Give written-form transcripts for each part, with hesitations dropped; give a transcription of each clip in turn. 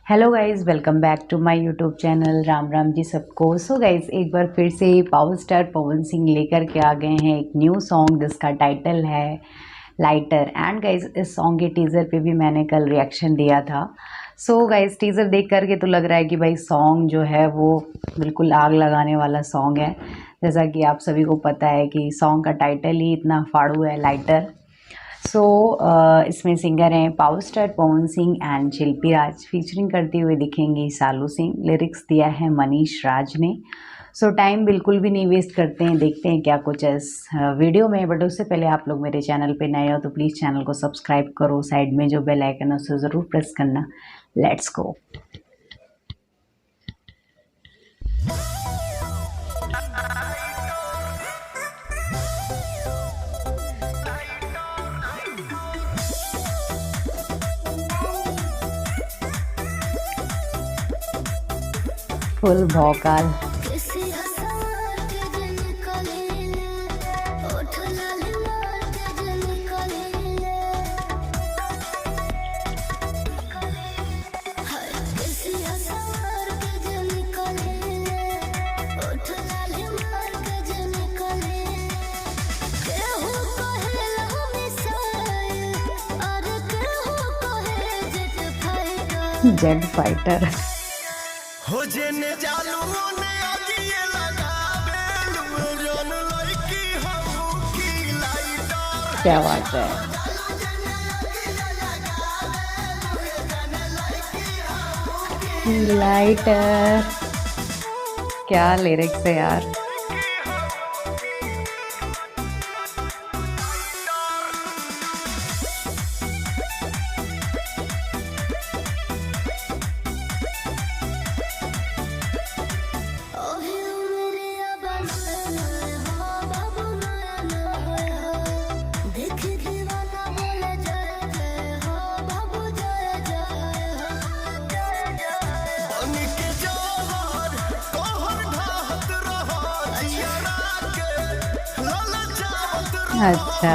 Hello guys, welcome back to my YouTube channel. Ram Ram ji सबको। So guys, एक बार फिर से पावर स्टार पवन सिंह लेकर के आ गए हैं एक न्यू सॉन्ग जिसका टाइटल है लाइटर। एंड गाइज़, इस सॉन्ग के टीज़र पे भी मैंने कल रिएक्शन दिया था। सो गाइज़, टीज़र देख करके तो लग रहा है कि भाई सॉन्ग जो है वो बिल्कुल आग लगाने वाला सॉन्ग है। जैसा कि आप सभी को पता है कि सॉन्ग का टाइटल ही इतना फाड़ू है, लाइटर। सो इसमें सिंगर हैं power star Pawan Singh and Shilpi Raj. Featuring करते हुए दिखेंगी सालू सिंह। लिरिक्स दिया है मनीष राज ने। सो टाइम बिल्कुल भी नहीं वेस्ट करते हैं, देखते हैं क्या कुछ है इस वीडियो में। बट उससे पहले आप लोग मेरे चैनल पे नए हो तो प्लीज़ चैनल को सब्सक्राइब करो। साइड में जो बेल आइकन है उसे ज़रूर प्रेस करना। Let's go. फुल भौकाल। Jet fighter. हो जेने जालू ने आगिए लगावे जोन लड़की हम की लाइटर। क्या बात है। लाइटर, क्या लिरिक्स है यार। अच्छा,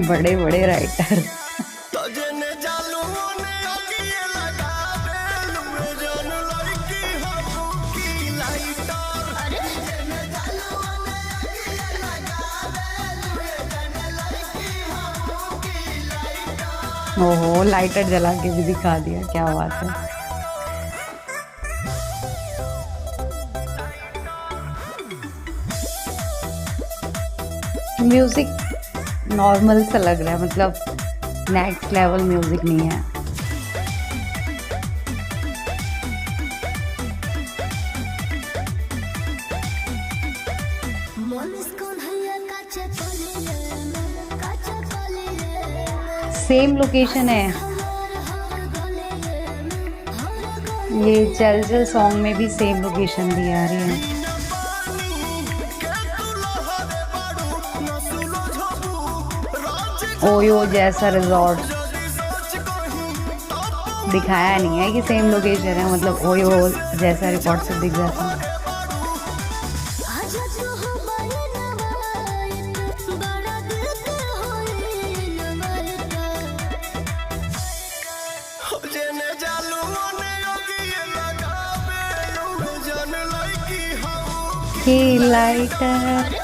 बड़े बड़े राइटर। ओहो, लाइटर जला के भी दिखा दिया, क्या बात है। म्यूजिक नॉर्मल सा लग रहा है, मतलब नेक्स्ट लेवल म्यूजिक नहीं है। सेम लोकेशन है। ये चल चल सॉन्ग में भी सेम लोकेशन दी आ रही है। ओयो जैसा रिजॉर्ट दिखाया नहीं है कि सेम लोकेशन है, मतलब ओयो जैसा रिकॉर्ड से दिख जाता है। की लाइटर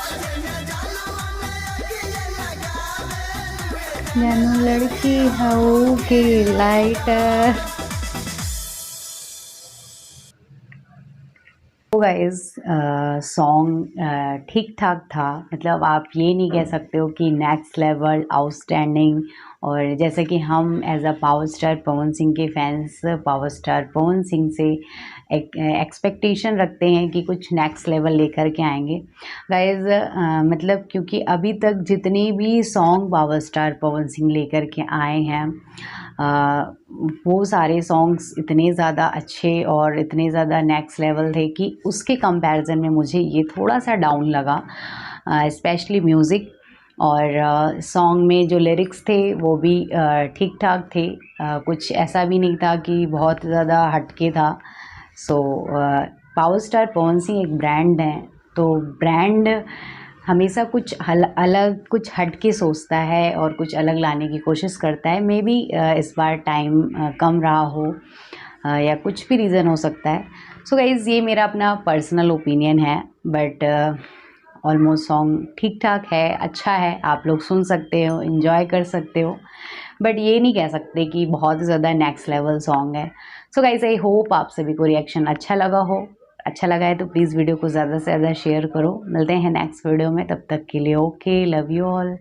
जानू लड़की हूँ की लाइटर। तो गाइस, सॉन्ग ठीक ठाक था। मतलब आप ये नहीं कह सकते हो कि नेक्स्ट लेवल आउटस्टैंडिंग। और जैसे कि हम as a power star Pawan Singh के fans power star Pawan Singh से एक एक्सपेक्टेशन रखते हैं कि कुछ नेक्स्ट लेवल लेकर के आएंगे गाइस। मतलब क्योंकि अभी तक जितने भी song power star Pawan Singh लेकर के आए हैं वो सारे सॉन्ग्स इतने ज़्यादा अच्छे और इतने ज़्यादा नेक्स्ट लेवल थे कि उसके कंपैरिजन में मुझे ये थोड़ा सा डाउन लगा, स्पेशली म्यूज़िक। और सॉन्ग में जो लिरिक्स थे वो भी ठीक ठाक थे। कुछ ऐसा भी नहीं था कि बहुत ज़्यादा हटके था। So power star Pawan Singh एक ब्रांड है, तो ब्रांड हमेशा कुछ अलग कुछ हट के सोचता है और कुछ अलग लाने की कोशिश करता है। मे बी इस बार टाइम कम रहा हो या कुछ भी रीज़न हो सकता है। सो गाइज़ ये मेरा अपना पर्सनल ओपिनियन है, बट ऑलमोस्ट सॉन्ग ठीक ठाक है, अच्छा है, आप लोग सुन सकते हो, इन्जॉय कर सकते हो, बट ये नहीं कह सकते कि बहुत ज़्यादा नेक्स्ट लेवल सॉन्ग है। सो गाइज़ आई होप आप सभी को रिएक्शन अच्छा लगा हो। अच्छा लगा है तो प्लीज़ वीडियो को ज़्यादा से ज़्यादा शेयर करो। मिलते हैं नेक्स्ट वीडियो में, तब तक के लिए ओके, लव यू ऑल।